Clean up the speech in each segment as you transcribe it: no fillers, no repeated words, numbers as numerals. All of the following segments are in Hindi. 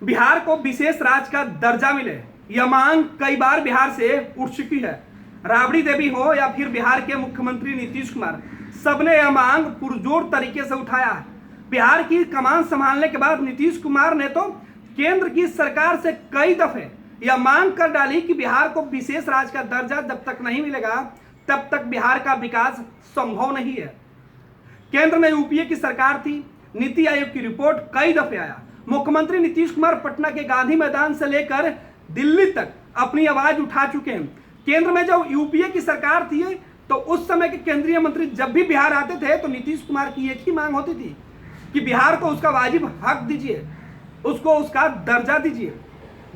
बिहार को विशेष राज्य का दर्जा मिले, यह मांग कई बार बिहार से उठ चुकी है। राबड़ी देवी हो या फिर बिहार के मुख्यमंत्री नीतीश कुमार, सबने यह मांग पुरजोर तरीके से उठाया है। बिहार की कमान संभालने के बाद नीतीश कुमार ने तो केंद्र की सरकार से कई दफे यह मांग कर डाली कि बिहार को विशेष राज्य का दर्जा जब तक नहीं मिलेगा तब तक बिहार का विकास संभव नहीं है। केंद्र में यूपीए की सरकार थी, नीति आयोग की रिपोर्ट कई दफे आया। मुख्यमंत्री नीतीश कुमार पटना के गांधी मैदान से लेकर दिल्ली तक अपनी आवाज उठा चुके हैं। केंद्र में जब यूपीए की सरकार थी तो उस समय के केंद्रीय मंत्री जब भी बिहार आते थे तो नीतीश कुमार की एक ही मांग होती थी कि बिहार को उसका वाजिब हक दीजिए, उसको उसका दर्जा दीजिए।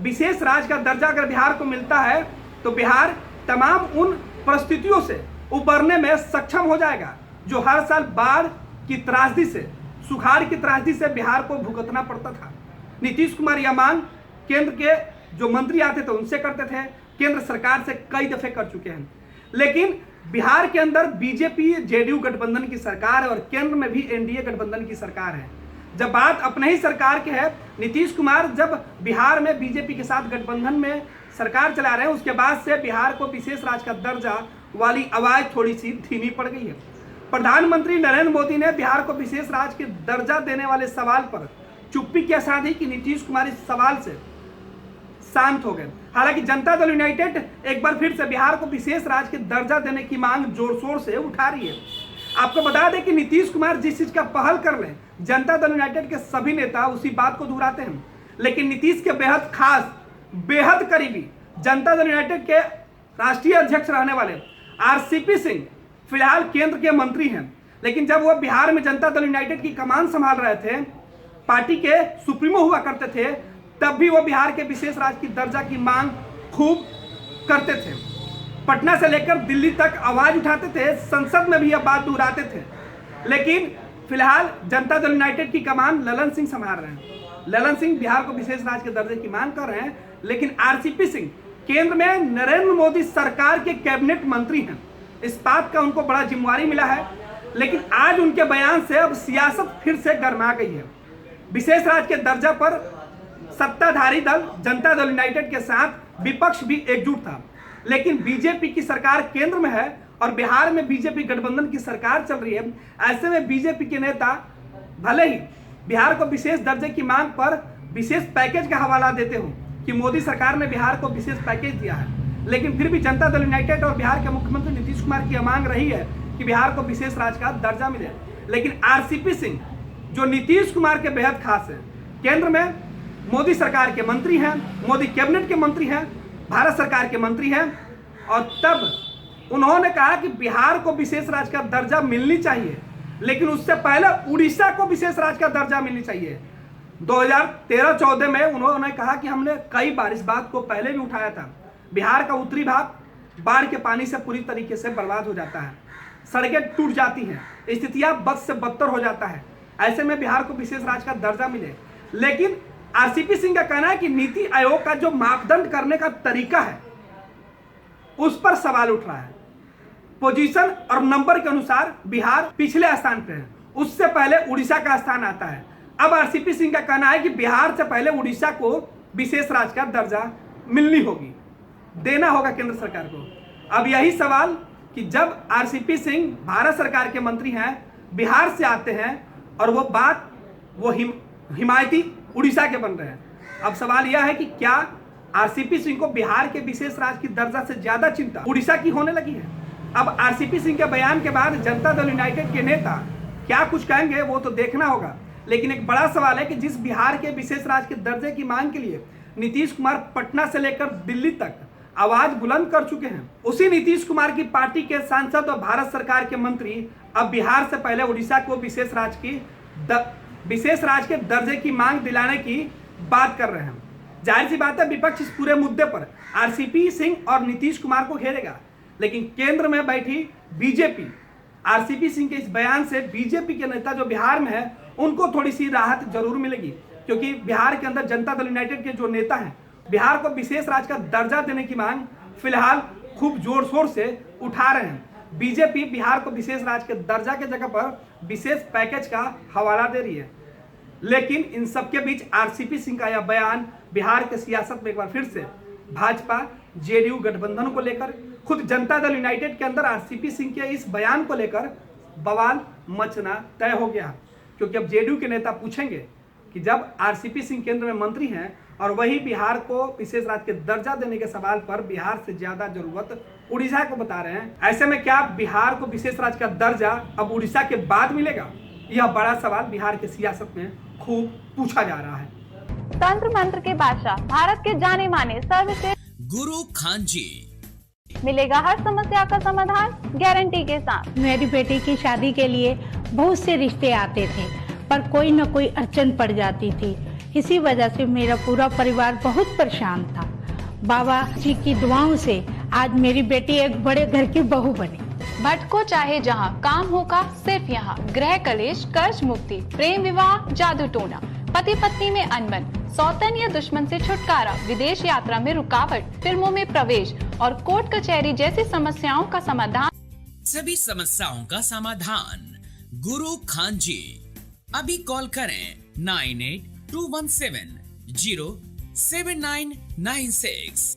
विशेष राज्य का दर्जा अगर बिहार को मिलता है तो बिहार तमाम उन परिस्थितियों से उबरने में सक्षम हो जाएगा जो हर साल बाढ़ की त्रासदी से, सुखाड़ की त्रासदी से बिहार को भुगतना पड़ता था। नीतीश कुमार यह मांग केंद्र के जो मंत्री आते थे उनसे करते थे, केंद्र सरकार से कई दफे कर चुके हैं। लेकिन बिहार के अंदर बीजेपी जेडीयू गठबंधन की सरकार है और केंद्र में भी एनडीए गठबंधन की सरकार है। जब बात अपने ही सरकार की है, नीतीश कुमार जब बिहार में बीजेपी के साथ गठबंधन में सरकार चला रहे हैं उसके बाद से बिहार को विशेष राज्य का दर्जा वाली आवाज थोड़ी सी धीमी पड़ गई है। प्रधानमंत्री नरेंद्र मोदी ने बिहार को विशेष राज्य के दर्जा देने वाले सवाल पर चुप्पी की साधी कि नीतीश कुमार इस सवाल से शांत हो गए। हालांकि जनता दल यूनाइटेड एक बार फिर से बिहार को विशेष राज्य के दर्जा देने की मांग जोर शोर से उठा रही है। आपको बता दें कि नीतीश कुमार जिस चीज का पहल कर ले, जनता दल यूनाइटेड के सभी नेता उसी बात को दोहराते हैं। लेकिन नीतीश के बेहद खास, बेहद करीबी जनता दल यूनाइटेड के राष्ट्रीय अध्यक्ष रहने वाले आरसीपी सिंह फिलहाल केंद्र के मंत्री हैं। लेकिन जब वह बिहार में जनता दल यूनाइटेड की कमान संभाल रहे थे, पार्टी के सुप्रीमो हुआ करते थे, तब भी वो बिहार के विशेष राज्य की दर्जा की मांग खूब करते थे। पटना से लेकर दिल्ली तक आवाज उठाते थे, संसद में भी यह बात दोहराते थे। लेकिन फिलहाल जनता दल यूनाइटेड की कमान ललन सिंह संभाल रहे हैं। ललन सिंह बिहार को विशेष राज्य के दर्जे की मांग कर रहे हैं। लेकिन आरसीपी सिंह केंद्र में नरेंद्र मोदी सरकार के कैबिनेट मंत्री हैं, इस बात का उनको बड़ा जिम्मेवारी मिला है। लेकिन आज उनके बयान से अब सियासत फिर से गर्मा गई है। विशेष राज्य के दर्जा पर सत्ताधारी दल जनता दल यूनाइटेड के साथ विपक्ष भी एकजुट था। लेकिन बीजेपी की सरकार केंद्र में है और बिहार में बीजेपी गठबंधन की सरकार चल रही है। ऐसे में बीजेपी के नेता भले ही बिहार को विशेष दर्जे की मांग पर विशेष पैकेज का हवाला देते हो कि मोदी सरकार ने बिहार को विशेष पैकेज दिया है, लेकिन फिर भी जनता दल यूनाइटेड और बिहार के मुख्यमंत्री नीतीश कुमार की मांग रही है कि बिहार को विशेष राज्य का दर्जा मिले। लेकिन आरसीपी सिंह जो नीतीश कुमार के बेहद खास है, केंद्र में मोदी सरकार के मंत्री हैं, मोदी कैबिनेट के मंत्री हैं, भारत सरकार के मंत्री हैं, और तब उन्होंने कहा कि बिहार को विशेष राज्य का दर्जा मिलनी चाहिए। लेकिन उससे पहले उड़ीसा को विशेष राज्य का दर्जा मिलनी चाहिए। 2013-14 में उन्होंने कहा कि हमने कई बार इस बात को पहले भी उठाया था। बिहार का उत्तरी भाग बाढ़ के पानी से पूरी तरीके से बर्बाद हो जाता है, सड़कें टूट जाती हैं, स्थितियां बद से बदतर हो जाता है। ऐसे में बिहार को विशेष राज्य का दर्जा मिले। लेकिन आरसीपी सिंह का कहना है कि नीति आयोग का जो मापदंड करने का तरीका है उस पर सवाल उठ रहा है। पोजीशन और नंबर के अनुसार बिहार पिछले स्थान पे है, उससे पहले उड़ीसा का स्थान आता है। अब आरसीपी सिंह का कहना है कि बिहार से पहले उड़ीसा को विशेष राज्य का दर्जा मिलनी होगी, देना होगा केंद्र सरकार को। अब यही सवाल कि जब आरसीपी सिंह भारत सरकार के मंत्री हैं, बिहार से आते हैं और वो हिमायती उड़ीसा के बन रहे हैं। अब सवाल यह है कि क्या आरसीपी सिंह को बिहार के विशेष राज्य की दर्जा से ज्यादा चिंता उड़ीसा की होने लगी है? अब आरसीपी सिंह के बयान के बाद जनता दल यूनाइटेड के नेता क्या कुछ कहेंगे वो तो देखना होगा। लेकिन एक बड़ा सवाल है कि जिस बिहार के विशेष राज्य के दर्जे की मांग के लिए नीतीश कुमार पटना से लेकर दिल्ली तक आवाज बुलंद कर चुके हैं, उसी नीतीश कुमार की पार्टी के सांसद और भारत सरकार के मंत्री अब बिहार से पहले उड़ीसा को विशेष राज्य के दर्जे की मांग दिलाने की बात कर रहे हैं। जाहिर सी बात है विपक्ष इस पूरे मुद्दे पर आरसीपी सिंह और नीतीश कुमार को घेरेगा। लेकिन केंद्र में बैठी बीजेपी आरसीपी सिंह के इस बयान से बीजेपी के नेता जो बिहार में है उनको थोड़ी सी राहत जरूर मिलेगी, क्योंकि बिहार के अंदर जनता दल यूनाइटेड के जो नेता हैं बिहार को विशेष राज्य का दर्जा देने की मांग फिलहाल खूब जोर शोर से उठा रहे हैं। बीजेपी बिहार को विशेष राज्य के दर्जा के जगह पर विशेष पैकेज का हवाला दे रही है। लेकिन इन सबके बीच आरसीपी सिंह का यह बयान बिहार के सियासत में एक बार फिर से भाजपा जेडीयू गठबंधन को लेकर, खुद जनता दल यूनाइटेड के अंदर आरसीपी सिंह के इस बयान को लेकर बवाल मचना तय हो गया। क्योंकि अब जेडीयू के नेता पूछेंगे कि जब आरसीपी सिंह केंद्र में मंत्री हैं और वही बिहार को विशेष राज्य के दर्जा देने के सवाल पर बिहार से ज्यादा जरूरत उड़ीसा को बता रहे हैं, ऐसे में क्या बिहार को विशेष राज्य का दर्जा अब उड़ीसा के बाद मिलेगा? यह बड़ा सवाल बिहार के सियासत में खूब पूछा जा रहा है। तंत्र मंत्र के बादशाह, भारत के जाने माने सर्वश्रेष्ठ गुरु खान जी, मिलेगा हर समस्या का समाधान गारंटी के साथ। मेरी बेटी की शादी के लिए बहुत से रिश्ते आते थे, पर कोई न कोई अड़चन पड़ जाती थी। इसी वजह से मेरा पूरा परिवार बहुत परेशान था। बाबा जी की दुआओं से आज मेरी बेटी एक बड़े घर की बहू बनी। भटको चाहे जहां, काम होगा सिर्फ यहाँ। गृह कलेश, कर्ज मुक्ति, प्रेम विवाह, जादू टोना, पति पत्नी में अनबन, सौतन या दुश्मन से छुटकारा, विदेश यात्रा में रुकावट, फिल्मों में प्रवेश और कोर्ट कचहरी जैसी समस्याओं का समाधान। सभी समस्याओं का समाधान गुरु खान जी। अभी कॉल करें 9821707996।